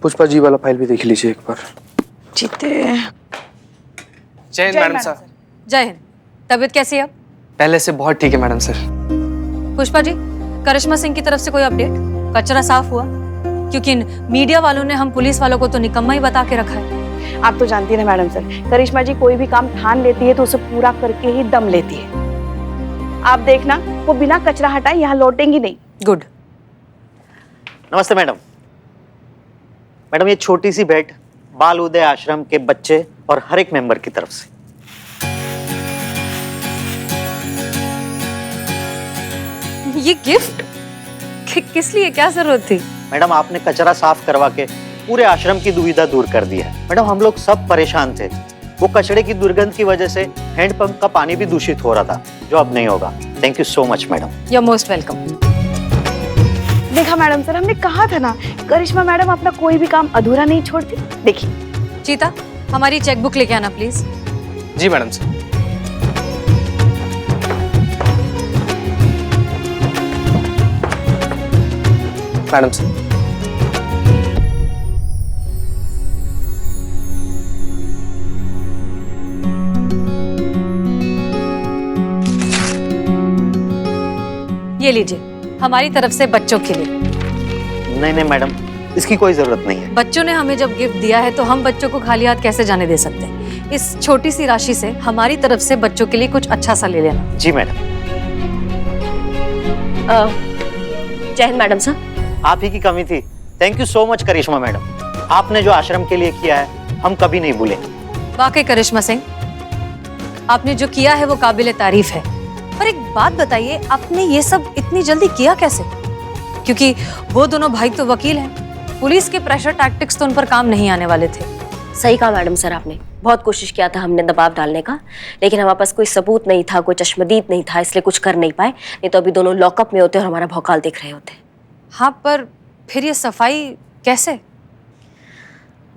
पुष्पा जी वाला फाइल भी देख लीजिए एक बार। जीते। जय हिंद मैडम सर। जय हिंद। तबीयत कैसी है अब? पहले से बहुत ठीक है मैडम सर। पुष्पा जी, करिश्मा सिंह की तरफ से कोई अपडेट? कचरा साफ हुआ? क्योंकि मीडिया वालों ने हम पुलिस वालों को तो निकम्मा ही बता के रखा है। आप तो जानती हैं मैडम सर, करिश्मा जी कोई भी काम ठान लेती है तो उसे पूरा करके ही दम लेती है। आप देखना, वो बिना कचरा हटाए यहाँ लौटेंगी नहीं। गुड। नमस्ते मैडम। मैडम ये छोटी सी भेंट बाल उदय आश्रम के बच्चे और हर एक मेंबर की तरफ से। ये गिफ्ट किस लिए, क्या जरूरत थी? मैडम आपने कचरा साफ करवा के पूरे आश्रम की दुविधा दूर कर दी है। मैडम हम लोग सब परेशान थे, वो कचड़े की दुर्गंध की वजह से हैंडपंप का पानी भी दूषित हो रहा था, जो अब नहीं होगा। Thank you so much madam. You are most welcome. देखा मैडम सर, हमने कहा था ना, करिश्मा मैडम अपना कोई भी काम अधूरा नहीं छोड़ती। देखिए। चीता, हमारी चेकबुक लेके आना प्लीज। जी मैडम सर। Madam sir. ये लीजिए, हमारी तरफ से बच्चों के लिए। नहीं नहीं मैडम, इसकी कोई जरूरत नहीं है। बच्चों ने हमें जब गिफ्ट दिया है तो हम बच्चों को खाली हाथ कैसे जाने दे सकते हैं। इस छोटी सी राशि से हमारी तरफ से बच्चों के लिए कुछ अच्छा सा ले लेना। जी मैडम। जय हिंद मैडम सर। आप ही की कमी थी। Thank you so much Karishma madam, आपने जो आश्रम के लिए किया है हम कभी नहीं भूलेंगे। वाकई करिश्मा सिंह, आपने जो किया है वो काबिले तारीफ है। पर एक बात बताइए, आपने ये सब इतनी जल्दी किया कैसे? क्योंकि वो दोनों भाई तो वकील हैं, पुलिस के प्रेशर टैक्टिक्स तो उन पर काम नहीं आने वाले थे। सही कहा मैडम सर आपने, बहुत कोशिश किया था हमने दबाव डालने का, लेकिन हमारे पास कोई सबूत नहीं था, कोई चश्मदीद नहीं था, इसलिए कुछ कर नहीं पाए। नहीं तो अभी दोनों लॉकअप में होते और हमारा भौकाल देख रहे होते। हाँ, पर फिर ये सफाई कैसे?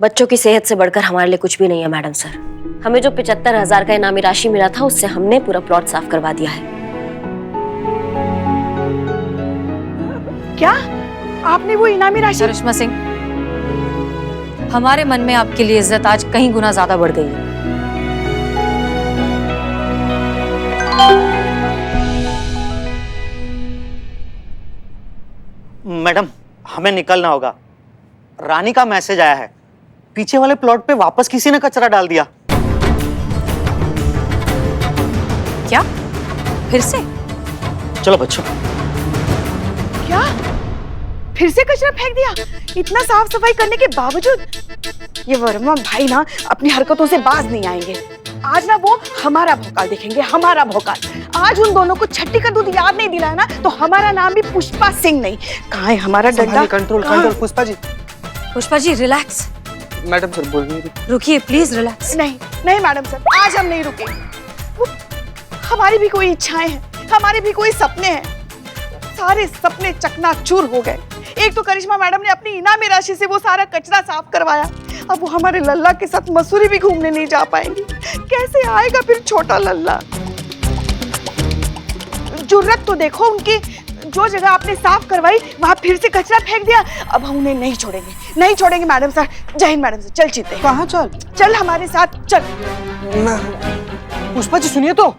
बच्चों की सेहत से बढ़कर हमारे लिए कुछ भी नहीं है मैडम सर। हमें जो 75,000 का इनामी राशि मिला था उससे हमने पूरा प्लॉट साफ करवा दिया है। क्या आपने वो इनामी राशि? करिश्मा सिंह, हमारे मन में आपके लिए इज्जत आज कहीं गुना ज्यादा बढ़ गई है। मैडम हमें निकलना होगा, रानी का मैसेज आया है, पीछे वाले प्लॉट पे वापस किसी ने कचरा डाल दिया। क्या? फिर से? चलो बच्चों। क्या फिर से कचरा फेंक दिया? इतना साफ सफाई करने के बावजूद? ये वर्मा भाई ना अपनी हरकतों से बाज नहीं आएंगे। आज ना वो हमारा भौकाल देखेंगे, हमारा भौकाल। आज उन दोनों को छट्टी का दूध याद नहीं दिलाया ना तो हमारा नाम भी पुष्पा सिंह नहीं। कहाँ है हमारा डंडा? Control control. Pushpa ji. Pushpa ji relax. Madam sir बोल रही है। रुकिए प्लीज, रिलैक्स। नहीं नहीं मैडम सर, आज हम नहीं रुकेंगे। हमारी भी कोई इच्छाएं हैं, हमारे भी कोई सपने हैं। सारे सपने चकनाचूर हो गए। एक तो करिश्मा मैडम ने अपनी इनामी राशि से वो सारा कचरा साफ करवाया, अब वो हमारे लल्ला के साथ मसूरी भी घूमने नहीं जा पाएंगी। कैसे आएगा फिर छोटा लल्ला? जुर्रत तो देखो उनकी, जो जगह आपने साफ करवाई वहां फिर से कचरा फेंक दिया। अब हम उन्हें नहीं छोड़ेंगे, नहीं छोड़ेंगे मैडम सर। जय हिंद मैडम सर। चल चीते। कहाँ चल? चल हमारे साथ चल। पुष्पा जी सुनिए तो।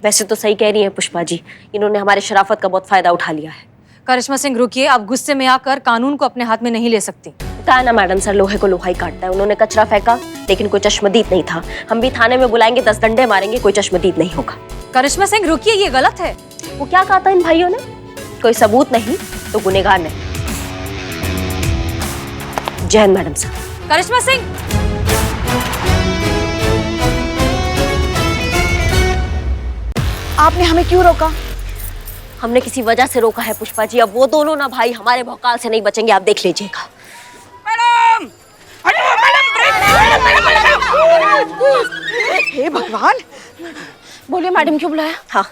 वैसे तो सही कह रही हैं पुष्पा जी, इन्होंने हमारे शराफत का बहुत फायदा उठा लिया है। करिश्मा सिंह रुकिए, आप गुस्से में आकर कानून को अपने हाथ में नहीं ले सकती। कहा ना मैडम सर, लोहे को लोहा ही काटता है। उन्होंने कचरा फेंका लेकिन कोई चश्मदीद नहीं था। हम भी थाने में बुलाएंगे, 10 डंडे मारेंगे, कोई चश्मदीद नहीं होगा। करिश्मा सिंह रुकिए, ये गलत है। वो क्या कहा था इन भाइयों ने? कोई सबूत नहीं तो गुनहगार नहीं। जय हिंद मैडम सर। करिश्मा सिंह, आपने हमें क्यों रोका? हमने किसी वजह से रोका है पुष्पा जी। अब वो दोनों ना भाई हमारे भौकाल से नहीं बचेंगे, आप देख लीजिएगा। हे भगवान, बोलिए मैडम, क्यों बुलाया? हाँ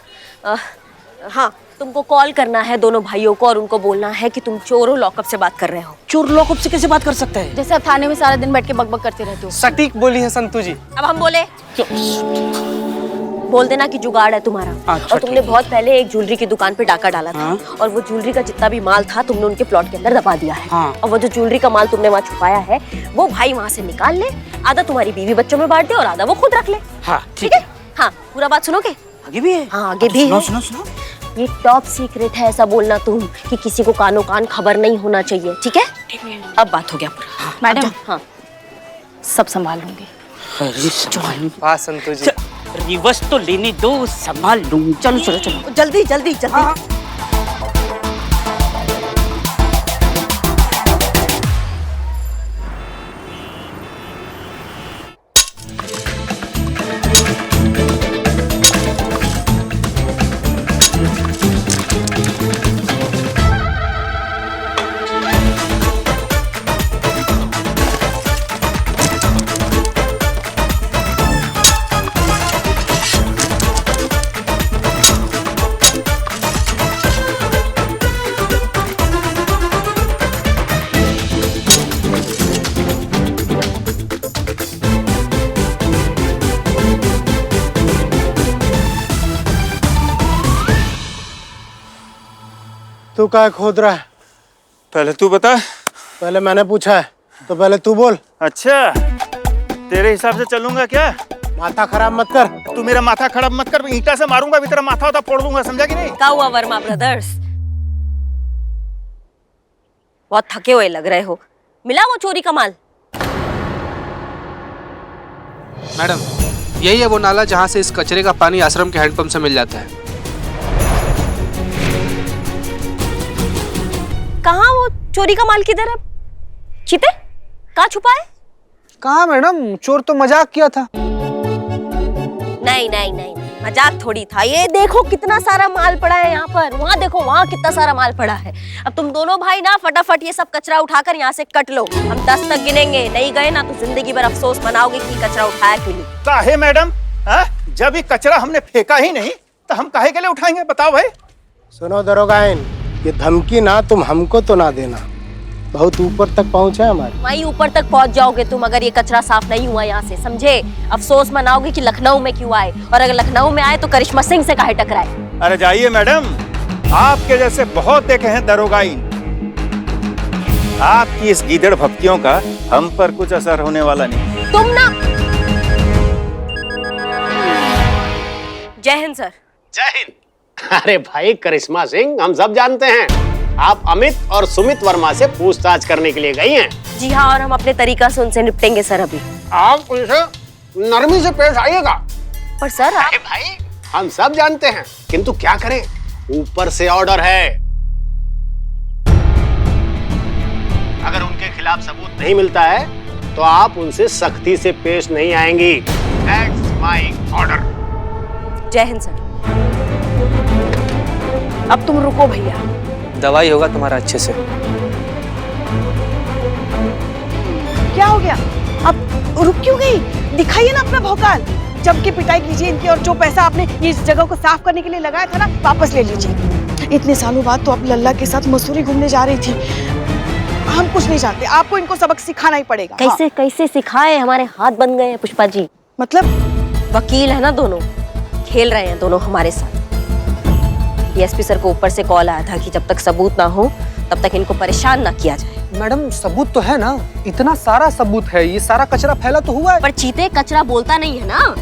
हाँ, तुमको कॉल करना है दोनों भाइयों को और उनको बोलना है कि तुम चोरों लॉकअप से बात कर रहे हो। चोर लॉकअप से कैसे बात कर सकते हैं? जैसे आप थाने में सारा दिन बैठ के बकबक करते रहते हो। सटीक बोली है संतू जी। अब हम बोले? बोल देना कि जुगाड़ है तुम्हारा। अच्छा, और तुमने ठीक है। बहुत पहले एक ज्वेलरी की दुकान पे डाका डाला था हाँ। और वो ज्वेलरी का जितना भी माल था तुमने उनके प्लॉट के अंदर दबा दिया है। हाँ। और वो जो ज्वेलरी का माल तुमने वहाँ छुपाया है वो भाई वहाँ से निकाल ले, आधा तुम्हारी बीवी बच्चों में बांट दे और आधा वो खुद रख ले। हाँ ठीक है? हाँ, पूरा बात सुनोगे? आगे भी है? हाँ, आगे भी सुनो है। सुनो सुनो। ये टॉप सीक्रेट है, ऐसा बोलना तुम कि किसी को कानो कान खबर नहीं होना चाहिए, ठीक है? अब बात हो गया पूरा। मैडम हाँ, सब संभाल लूंगी। हाँ संतु जी। रिवर्स तो लेने दो, संभाल लूंगी। चलो चलो चलो। जल्दी जल्दी जल्दी। तू क्या खोद रहा है? पहले तू बता। पहले मैंने पूछा है तो पहले तू बोल। अच्छा, तेरे हिसाब से चलूंगा क्या? माथा खराब मत कर। तू मेरा माथा खराब मत कर, ईंटा से मारूंगा भी तेरा माथा होता फोड़ दूंगा, समझा कि नहीं? क्या हुआ वर्मा ब्रदर्स? बहुत थके हुए लग रहे हो। मिला वो चोरी का माल? मैडम, यही है वो नाला जहाँ से इस कचरे का पानी आश्रम के हैंडपंप से मिल जाता है। कहाँ वो चोरी का माल किधर है? चिते? कहाँ छुपा है? कहाँ मैडम, चोर तो मजाक किया था। नहीं नहीं नहीं, मजाक थोड़ी था। ये देखो कितना सारा माल पड़ा है यहाँ पर, वहाँ देखो वहाँ कितना सारा माल पड़ा है। अब तुम दोनों भाई ना फटाफट ये सब कचरा उठाकर यहाँ से कट लो। हम 10 तक गिनेंगे, नहीं गए ना तो जिंदगी भर अफसोस मनाओगे कि कचरा उठाया क्यों नहीं। काहे मैडम? हाँ? जब ये कचरा हमने फेंका ही नहीं तो हम काहे के लिए उठाएंगे, बताओ भाई? सुनो दरोगाइन, ये धमकी ना तुम हमको तो ना देना, बहुत ऊपर तक पहुंचा है हमारे। वहीं ऊपर तक पहुंच जाओगे तुम अगर ये कचरा साफ नहीं हुआ यहाँ से, समझे? अफसोस मनाओगे कि लखनऊ में क्यों आए, और अगर लखनऊ में आए तो करिश्मा सिंह से काहे टकराए। अरे जाइए मैडम, आपके जैसे बहुत देखे हैं दरोगाई। आपकी इस गीदड़ भक्तियों का हम पर कुछ असर होने वाला नहीं। तुम ना। जय हिंद सर। जय हिंद। अरे भाई करिश्मा सिंह, हम सब जानते हैं आप अमित और सुमित वर्मा से पूछताछ करने के लिए गई हैं। जी हाँ, और हम अपने तरीका से उनसे निपटेंगे सर। अभी आप उनसे नरमी से पेश आइएगा। पर सर अरे भाई, हम सब जानते हैं, किंतु क्या करें, ऊपर से ऑर्डर है। अगर उनके खिलाफ सबूत नहीं मिलता है तो आप उनसे सख्ती से पेश नहीं आएंगी। That's my order। जय हिंद सर। अब तुम रुको भैया। दवाई होगा तुम्हारा अच्छे से। क्या हो गया? अब रुक क्यों गई? दिखाइए ना अपना भौकाल। जम के पिटाई कीजिए इनकी, और जो पैसा आपने इस जगह को साफ करने के लिए लगाया था ना, वापस ले लीजिए। इतने सालों बाद तो अब लल्ला के साथ मसूरी घूमने जा रही थी। हम कुछ नहीं जानते, आपको इनको सबक सिखाना ही पड़ेगा। कैसे कैसे सिखाए, हमारे हाथ बन गए हैं पुष्पा जी। मतलब वकील है ना दोनों, खेल रहे हैं दोनों हमारे साथ। डीएसपी सर को ऊपर से कॉल आया था कि जब तक सबूत ना हो तब तक इनको परेशान ना किया जाए। मैडम सबूत तो है ना, इतना सारा सबूत है, ये सारा कचरा फैला तो हुआ है। पर चीते कचरा बोलता नहीं है ना।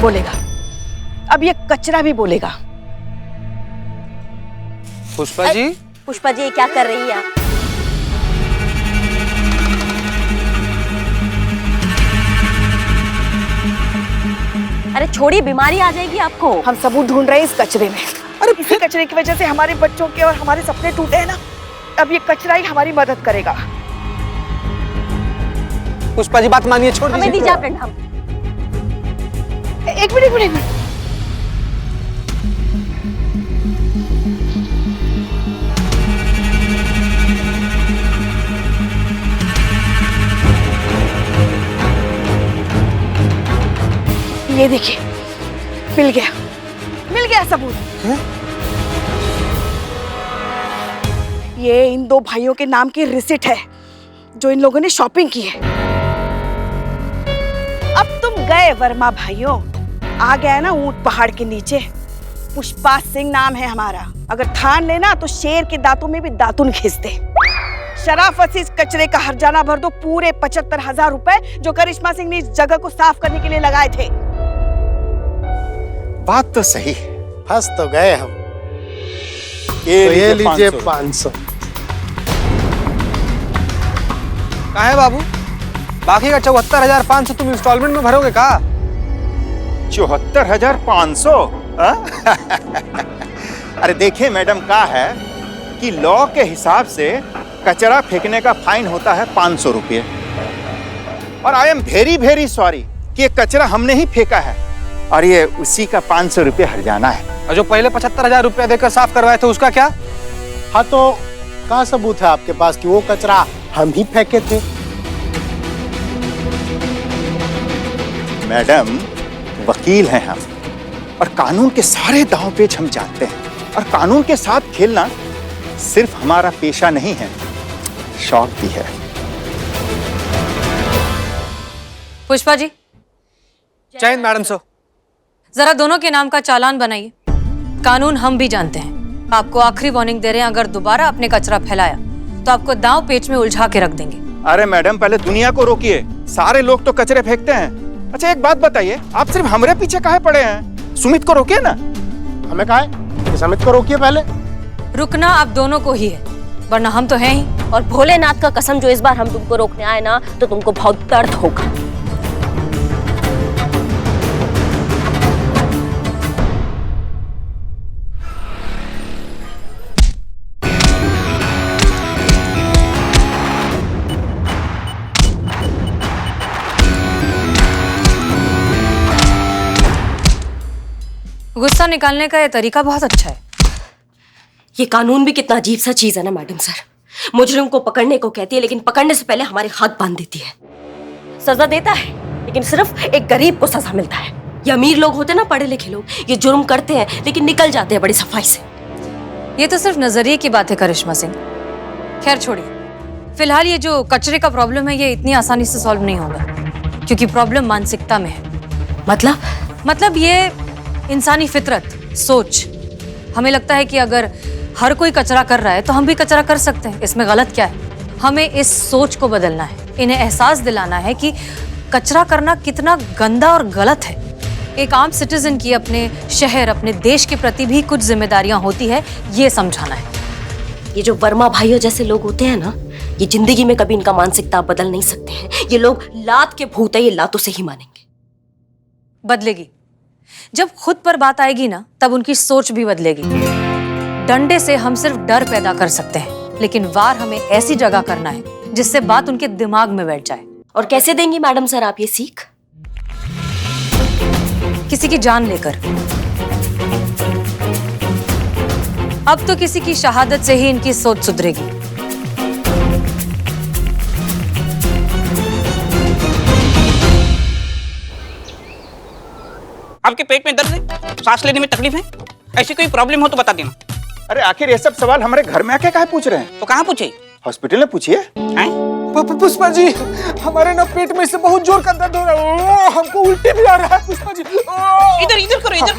बोलेगा, अब ये कचरा भी बोलेगा। पुष्पा जी, पुष्पा जी ये क्या कर रही है आप? अरे छोड़िए, बीमारी आ जाएगी आपको। हम सबूत ढूंढ रहे हैं इस कचरे में। अरे इसी कचरे की वजह से हमारे बच्चों के और हमारे सपने टूटे हैं ना। अब ये कचरा ही हमारी मदद करेगा। पुष्पा जी बात मानिए, छोड़ हमें दीजिए। दीजिए आप हम। एक मिनट, एक मिनट, एक मिनट। ये देखिए, मिल गया सबूत। ये इन दो भाइयों के नाम की रिसिट है जो इन लोगों ने शॉपिंग की है। तुम गए वर्मा भाइयों, आ गया ना ऊंट पहाड़ के नीचे। पुष्पा सिंह नाम है हमारा, अगर ठान लेना तो शेर के दांतों में भी दातुन खींच दे। शराफत से इस कचरे का हर्जाना भर दो, पूरे 75,000 रुपए जो करिश्मा सिंह ने इस जगह को साफ करने के लिए लगाए थे। बात तो सही, फंस तो गए हम। तो ये लीजिए 500। कहाँ है बाबू? बाकी का 74,500 तुम इंस्टॉलमेंट में भरोगे का? 74,500? अरे देखिए मैडम, क्या है कि लॉ के हिसाब से कचरा फेंकने का फाइन होता है 500 रुपये, और I am very very sorry कि ये कचरा हमने ही फेंका है और ये उसी का 500 रुपये हर्जाना है। और जो पहले 75,000 रुपया देकर साफ करवाए थे उसका क्या? हाँ तो क्या सबूत है आपके पास कि वो कचरा हम ही फेंके थे? मैडम, वकील हैं हम और कानून के सारे दांव पेच हम जानते हैं, और कानून के साथ खेलना सिर्फ हमारा पेशा नहीं है, शौक भी है। पुष्पा जी, जय हिंद मैडम। सो जरा दोनों के नाम का चालान बनाइए। कानून हम भी जानते हैं। आपको आखिरी वार्निंग दे रहे हैं, अगर दोबारा आपने कचरा फैलाया तो आपको दांव पेच में उलझा के रख देंगे। अरे मैडम, पहले दुनिया को रोकिए, सारे लोग तो कचरे फेंकते हैं। अच्छा एक बात बताइए, आप सिर्फ हमारे पीछे काहे पड़े हैं? सुमित को रोकिए ना। हमें काहे? सुमित को रोकिए पहले। रुकना आप दोनों को ही है, वरना हम तो हैं ही। और भोलेनाथ का कसम, जो इस बार हम तुमको रोकने आए ना तो तुमको बहुत दर्द होगा। गुस्सा निकालने का ये तरीका बहुत अच्छा है। ये कानून भी कितना अजीब सा चीज है ना मैडम सर। मुजरिम को पकड़ने को कहती है, लेकिन पकड़ने से पहले हमारे हाथ बांध देती है। सजा देता है, लेकिन सिर्फ एक गरीब को सजा मिलता है। ये अमीर लोग होते ना, पढ़े लिखे लोग, ये जुर्म करते हैं लेकिन निकल जाते हैं बड़ी सफाई से। ये तो सिर्फ नजरिए की बात है करिश्मा सिंह। खैर छोड़िए, फिलहाल ये जो कचरे का प्रॉब्लम है ये इतनी आसानी से सॉल्व नहीं होगा, क्योंकि प्रॉब्लम मानसिकता में है। मतलब ये इंसानी फितरत, सोच। हमें लगता है कि अगर हर कोई कचरा कर रहा है तो हम भी कचरा कर सकते हैं, इसमें गलत क्या है? हमें इस सोच को बदलना है, इन्हें एहसास दिलाना है कि कचरा करना कितना गंदा और गलत है। एक आम सिटीजन की अपने शहर, अपने देश के प्रति भी कुछ जिम्मेदारियां होती है, ये समझाना है। ये जो वर्मा भाइयों जैसे लोग होते हैं ना, ये जिंदगी में कभी इनका मानसिकता बदल नहीं सकते हैं। ये लोग लात के भूत है, ये लातों से ही मानेंगे। बदलेगी जब खुद पर बात आएगी ना, तब उनकी सोच भी बदलेगी। डंडे से हम सिर्फ डर पैदा कर सकते हैं, लेकिन वार हमें ऐसी जगह करना है जिससे बात उनके दिमाग में बैठ जाए। और कैसे देंगी मैडम सर आप ये सीख? किसी की जान लेकर। अब तो किसी की शहादत से ही इनकी सोच सुधरेगी। आपके पेट में दर्द है, सांस लेने में तकलीफ है, ऐसी कोई प्रॉब्लम हो तो बता देना। अरे आखिर ये सब सवाल हमारे घर में आके काहे पूछ रहे हैं? तो कहाँ पूछे? हॉस्पिटल में पूछिए। पुष्पा जी, हमारे ना पेट में से बहुत जोर का दर्द हो रहा है, हमको उल्टी भी आ रहा है। पुष्पा जी इधर करो, इधर।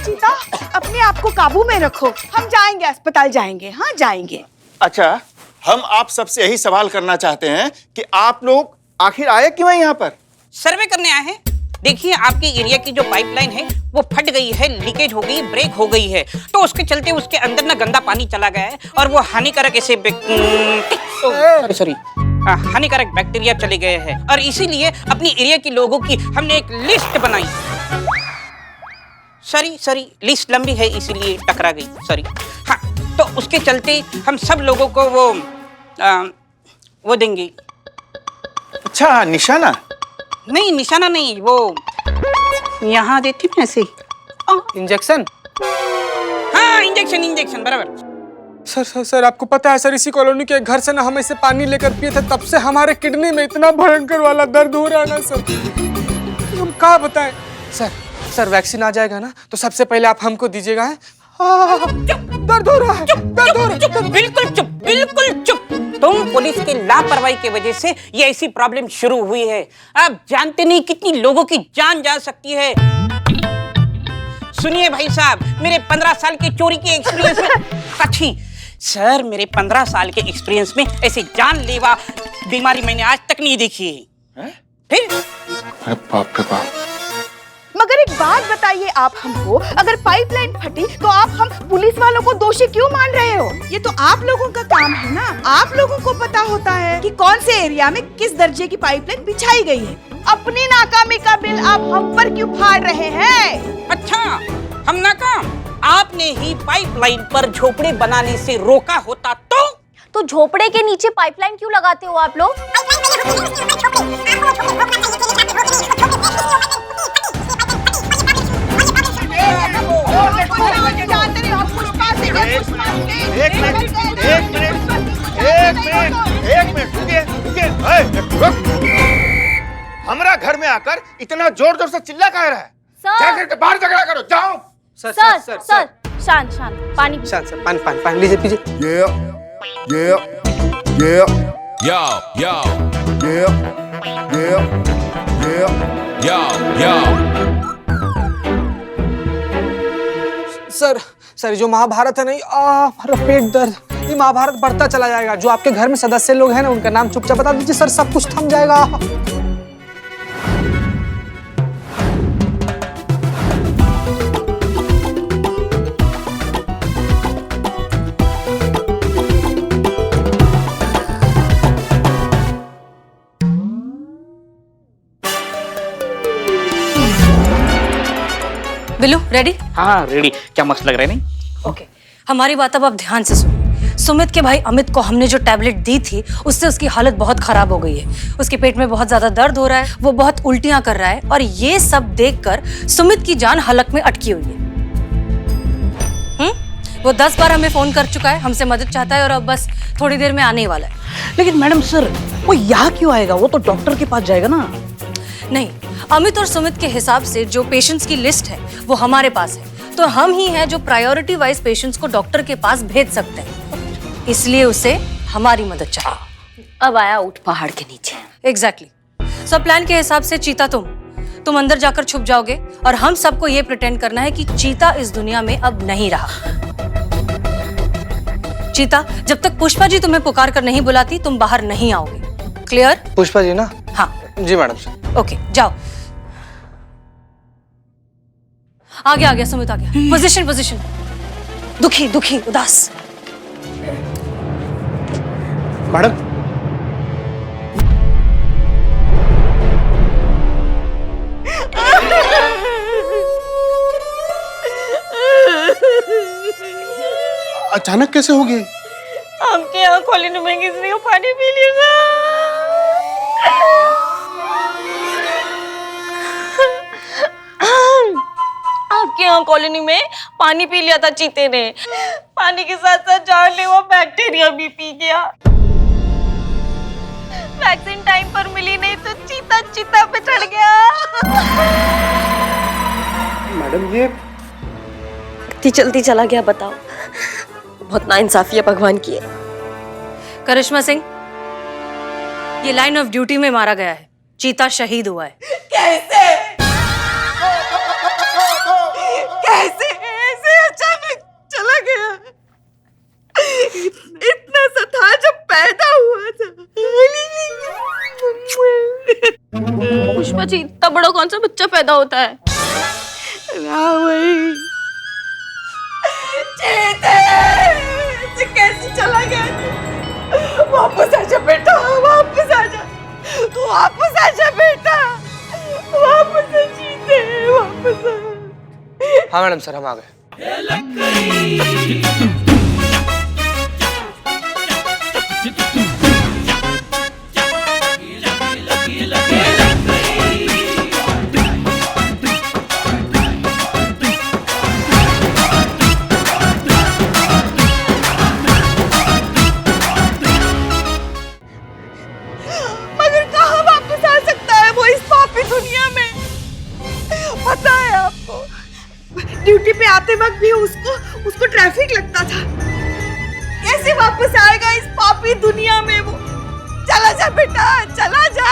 चीता, अपने आप को काबू में रखो। हम जाएंगे, अस्पताल जाएंगे। हाँ जाएंगे। अच्छा, हम आप सबसे यही सवाल करना चाहते हैं कि आप लोग आखिर आए क्यों हैं यहाँ पर? सर्वे करने आए हैं। देखिए, आपके एरिया की जो पाइपलाइन है वो फट गई है, लीकेज हो गई, ब्रेक हो गई है, तो उसके चलते उसके अंदर ना गंदा पानी चला गया है और वो हानिकारक ऐसे हानिकारक बैक्टीरिया चले गए हैं, और इसीलिए अपनी एरिया के लोगों की हमने एक लिस्ट बनाई। सॉरी लिस्ट लंबी है इसीलिए टकरा गई, सॉरी। हाँ, तो उसके चलते हम सब लोगों को वो देंगे। अच्छा, निशाना? नहीं, निशाना नहीं, वो यहाँ देती ना ऐसे। इंजेक्शन? हाँ, इंजेक्शन बराबर। सर आपको पता है सर, इसी कॉलोनी के घर से ना हम ऐसे पानी लेकर पिए थे, तब से हमारे किडनी में इतना भयंकर वाला दर्द हो रहा है ना सर, हम क्या बताएं। सर वैक्सीन आ जाएगा ना तो सबसे पहले आप हमको दीजिएगा। दर्द हो रहा है, दर्द हो रहा है। बिल्कुल चुप। तुम पुलिस की लापरवाही की वजह से ये ऐसी प्रॉब्लम शुरू हुई है। आप जानते नहीं कितनी लोगों की जान जा सकती है। सुनिए भाई साहब, मेरे 15 साल के चोरी के एक्सपीरियंस में अच्छी सर, मेरे 15 साल के एक्सपीरियंस में ऐसे जानलेवा बीमारी मैंने आज तक नहीं देखी है। फिर अरे बाप रे बाप। मगर एक बात बताइए आप हमको, अगर पाइपलाइन फटी तो आप हम पुलिस वालों को दोषी क्यों मान रहे हो? ये तो आप लोगों का काम है ना, आप लोगों को पता होता है कि कौन से एरिया में किस दर्जे की पाइपलाइन बिछाई गई है। अपनी नाकामी का बिल आप हम पर क्यों फाड़ रहे हैं? अच्छा, हम नाकाम? आपने ही पाइपलाइन पर झोपड़े बनाने से रोका होता तो झोपड़े के नीचे पाइपलाइन क्यों लगाते हो आप लोग? हमारा घर में आकर इतना जोर जोर से चिल्ला कह रहा है। जाकर बाहर झगड़ा करो, जाओ। सर शांत पानी शांत सर, पानी लीजिए, पीजिए। सर जो महाभारत है नहीं, मेरा पेट दर्द, ये महाभारत बढ़ता चला जाएगा। जो आपके घर में सदस्य लोग हैं ना, उनका नाम चुपचाप बता दीजिए सर, सब कुछ थम जाएगा। बिल्लू रेडी? हाँ रेडी। क्या मस्त लग रहा है नहीं? ओके, हमारी बात अब आप ध्यान से सुनो। सुमित के भाई अमित को हमने जो टैबलेट दी थी उससे उसकी हालत बहुत खराब हो गई है। उसके पेट में बहुत ज्यादा दर्द हो रहा है, वो बहुत उल्टियां कर रहा है और ये सब देखकर सुमित की जान हलक में अटकी हुई है। वो 10 बार हमें फोन कर चुका है, हमसे मदद चाहता है और अब बस थोड़ी देर में आने ही वाला है। लेकिन मैडम सर, वो यहाँ क्यों आएगा? वो तो डॉक्टर के पास जाएगा ना। नहीं, अमित और सुमित के हिसाब से जो पेशेंट्स की लिस्ट है वो हमारे पास है, तो हम ही हैं जो प्रायोरिटी वाइज पेशेंट्स को डॉक्टर के पास भेज सकते हैं। इसलिए उसे हमारी मदद चाहिए। अब आया ऊंट पहाड़ के नीचे। एग्जैक्टली। सब प्लान के हिसाब से चीता तुम अंदर जाकर छुप जाओगे और हम सबको ये प्रिटेंड करना है कि चीता इस दुनिया में अब नहीं रहा। चीता, जब तक पुष्पा जी तुम्हें पुकार कर नहीं बुलाती तुम बाहर नहीं आओगे। क्लियर? पुष्पा जी ना? हाँ जी मैडम सर। ओके, जाओ। आ गया सुमित आ गया। पोजीशन। दुखी उदास। मैडम अचानक कैसे हो गई? आपके यहाँ कॉलोनी में किसी को पानी पी लिया। आपके यहाँ कॉलोनी में पानी पी लिया था चीते ने। पानी के साथ साथ जानलेवा बैक्टीरिया भी पी गया। वैक्सीन टाइम पर मिली नहीं तो चीता पे चढ़ गया। मैडम ये इतनी जल्दी चला गया, बताओ। बहुत नाइंसाफी है भगवान की। करिश्मा सिंह, ये लाइन ऑफ ड्यूटी में मारा गया है। चीता शहीद हुआ है। कैसे ऐसे अचानक चला गया? इतना सा था जब पैदा हुआ था। पुष्पा जी, इतना बड़ा कौन सा बच्चा पैदा होता है? कैसे चला गया? वापस आजा बेटा, वापस आजा, तू वापस आजा बेटा, वापस आ जीते, वापस आ। हाँ मैडम सर, हम आ गए। मगर कहाँ वापस आ सकता है वो इस पापी दुनिया में? पता है आपको, ड्यूटी पे आते वक्त भी उसको ट्रैफिक लगता था। कैसे वापस आएगा इस पापी पापी दुनिया में वो। चला जा बेटा, चला जा।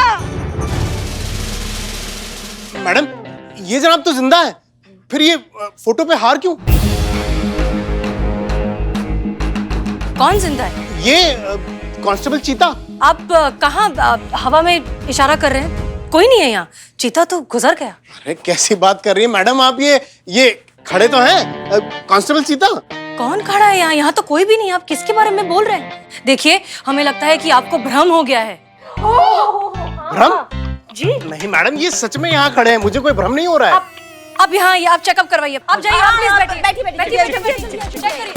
मैडम, ये जनाब तो जिंदा है, फिर ये फोटो पे हार क्यों? कौन जिंदा है? ये कांस्टेबल चीता। आप कहाँ हवा में इशारा कर रहे हैं? कोई नहीं है यहाँ, चीता तो गुजर गया। अरे कैसी बात कर रही है मैडम आप? ये खड़े तो हैं कांस्टेबल चीता। कौन खड़ा है यहाँ? यहाँ तो कोई भी नहीं। आप किसके बारे में बोल रहे हैं? देखिए, हमें लगता है कि आपको भ्रम हो गया है। भ्रम? जी नहीं मैडम, ये सच में यहाँ खड़े हैं, मुझे कोई भ्रम नहीं हो रहा है। आप यहाँ आइए, आप चेकअप करवाइए। आप जाइए, आप प्लीज बैठिए। बैठिए, चेक करिए,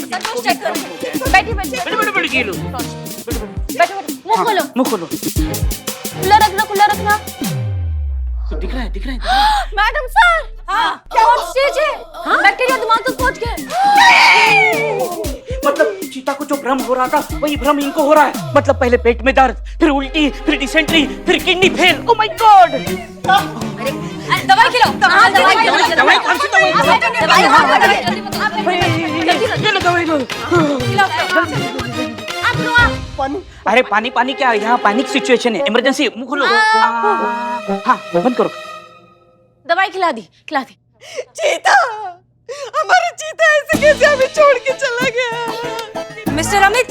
संतोष चेक करिए। बैठिए। मुंह खोलो। खुला रखना। दिख रहा है। मैडम सर, क्या स्टेज है? बैक्टीरिया दिमाग तक पहुंच गए। मतलब चीता को जो भ्रम हो रहा था वही भ्रम इनको हो रहा है। मतलब पहले पेट में दर्द, फिर उल्टी, फिर डिसेंट्री, फिर kidney fail. Oh my God! दवाई खिलाओ। दवाई कौन सी अरे पानी क्या, यहाँ पैनिक सिचुएशन है, इमरजेंसी। मुंह खोलो। हाँ, बंद करो। दवाई खिला दी। चीता, हमारा चीता ऐसे कैसे हमें छोड़ के चला गया? मिस्टर अमित,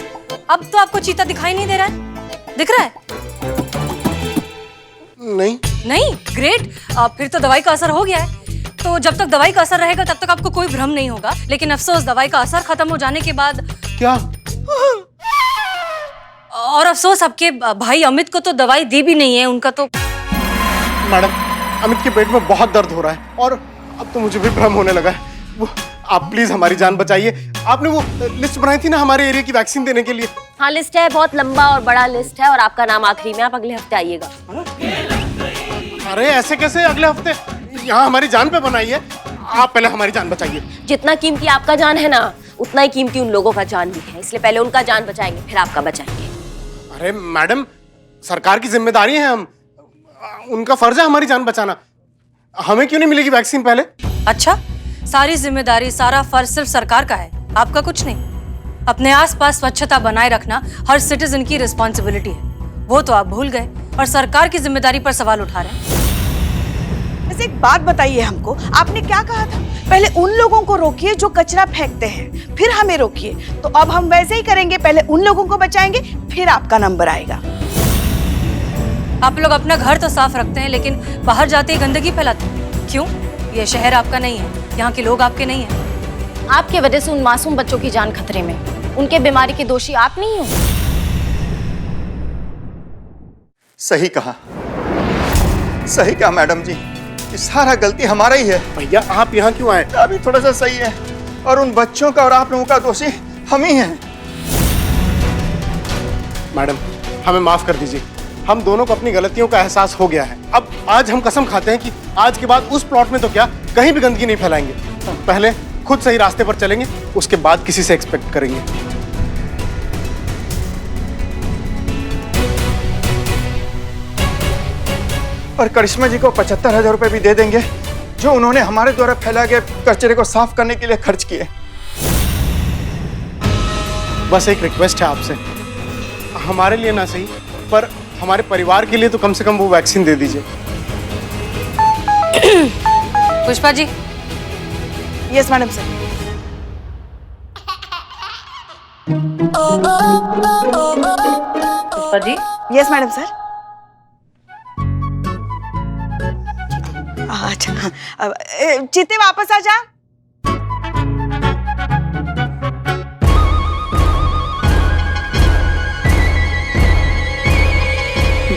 अब तो आपको चीता दिखाई नहीं दे रहा है? दिख रहा है? नहीं। ग्रेट। फिर तो दवाई का असर हो गया है। तो जब तक दवाई का असर रहेगा तब तक आपको कोई भ्रम नहीं होगा। लेकिन अफसोस, दवाई का असर खत्म हो जाने के बाद क्या? और अफसोस, आपके भाई अमित को तो दवाई दी भी नहीं है। उनका तो मैडम, अमित के पेट में बहुत दर्द हो रहा है और अब तो मुझे भी भ्रम होने लगा है। वो आप प्लीज हमारी जान बचाइए। आपने वो लिस्ट बनाई थी ना हमारे एरिया की वैक्सीन देने के लिए। हाँ, लिस्ट है, बहुत लंबा और बड़ा लिस्ट है और आपका नाम आखिरी में। आप अगले हफ्ते आइएगा। अरे ऐसे कैसे अगले हफ्ते? यहाँ हमारी जान पे बनाई है। आप पहले हमारी जान बचाइए। जितना कीमती आपका जान है ना, उतना ही कीमती उन लोगों का जान भी है। इसलिए पहले उनका जान बचाएंगे, फिर आपका बचाएंगे। अरे मैडम, सरकार की जिम्मेदारी है, हम उनका फर्ज है हमारी जान बचाना। हमें क्यों नहीं मिलेगी वैक्सीन पहले? अच्छा, सारी जिम्मेदारी, सारा फर्ज सिर्फ सरकार का है, आपका कुछ नहीं। अपने आसपास स्वच्छता बनाए रखना हर सिटीजन की रिस्पॉन्सिबिलिटी है। वो तो आप भूल गए और सरकार की जिम्मेदारी पर सवाल उठा रहे हैं। वैसे एक बात बताइए हमको, आपने क्या कहा था? पहले उन लोगों को रोकिए जो कचरा फेंकते हैं, फिर हमें रोकिए। तो अब हम वैसे ही करेंगे, पहले उन लोगों को बचाएंगे, फिर आपका नंबर आएगा। आप लोग अपना घर तो साफ रखते हैं, लेकिन बाहर जाते ही गंदगी फैलाते हैं। क्यों? ये शहर आपका नहीं है, यहाँ के लोग आपके नहीं हैं। आपके वजह से उन मासूम बच्चों की जान खतरे में। उनके बीमारी के दोषी आप नहीं हो। सही कहा मैडम जी, ये सारा गलती हमारा ही है। भैया आप यहाँ क्यों आए? अभी थोड़ा सा सही है और उन बच्चों का और आप लोगों का दोषी हम ही हैं। मैडम, हमें माफ कर दीजिए। हम दोनों को अपनी गलतियों का एहसास हो गया है। अब आज हम कसम खाते हैं कि आज के बाद उस प्लॉट में तो क्या, कहीं भी गंदगी नहीं फैलाएंगे। पहले खुद सही रास्ते पर चलेंगे, उसके बाद किसी से एक्सपेक्ट करेंगे। और करिश्मा जी को 75,000 रुपए भी दे देंगे, जो उन्होंने हमारे द्वारा फैलाए गए कचरे को साफ करने के लिए खर्च किए। बस एक रिक्वेस्ट है आपसे, हमारे लिए ना सही पर हमारे परिवार के लिए तो कम से कम वो वैक्सीन दे दीजिए। Pushpa ji. Yes madam sir. Pushpa ji. Yes madam sir. अच्छा, चित्ते वापस आ जा।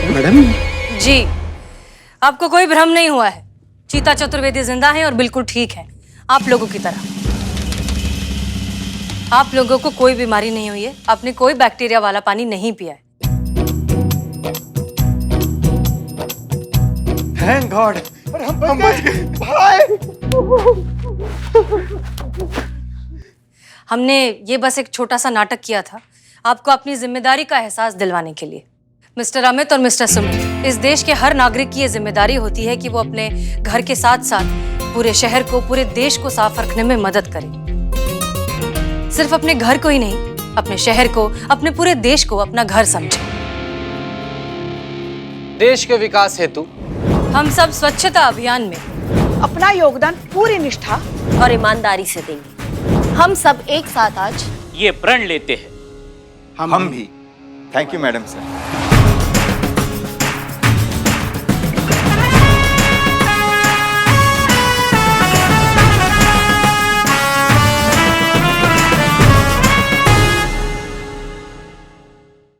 मैडम जी, आपको कोई भ्रम नहीं हुआ है। चीता चतुर्वेदी जिंदा है और बिल्कुल ठीक है, आप लोगों की तरह। आप लोगों को कोई बीमारी नहीं हुई है, आपने कोई बैक्टीरिया वाला पानी नहीं पिया है। थैंक गॉड, हम बच गए भाई। हमने ये बस एक छोटा सा नाटक किया था, आपको अपनी जिम्मेदारी का एहसास दिलवाने के लिए। मिस्टर अमित और मिस्टर सुमित, इस देश के हर नागरिक की ये जिम्मेदारी होती है कि वो अपने घर के साथ साथ पूरे शहर को, पूरे देश को साफ रखने में मदद करे। सिर्फ अपने घर को ही नहीं, अपने शहर को, अपने पूरे देश को अपना घर समझें। देश के विकास हेतु हम सब स्वच्छता अभियान में अपना योगदान पूरी निष्ठा और ईमानदारी से देंगे। हम सब एक साथ आज ये प्रण लेते हैं। हम भी। Thank you madam sir.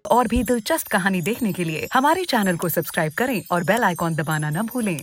और भी दिलचस्प कहानी देखने के लिए हमारे चैनल को सब्सक्राइब करें और बेल आइकॉन दबाना न भूलें।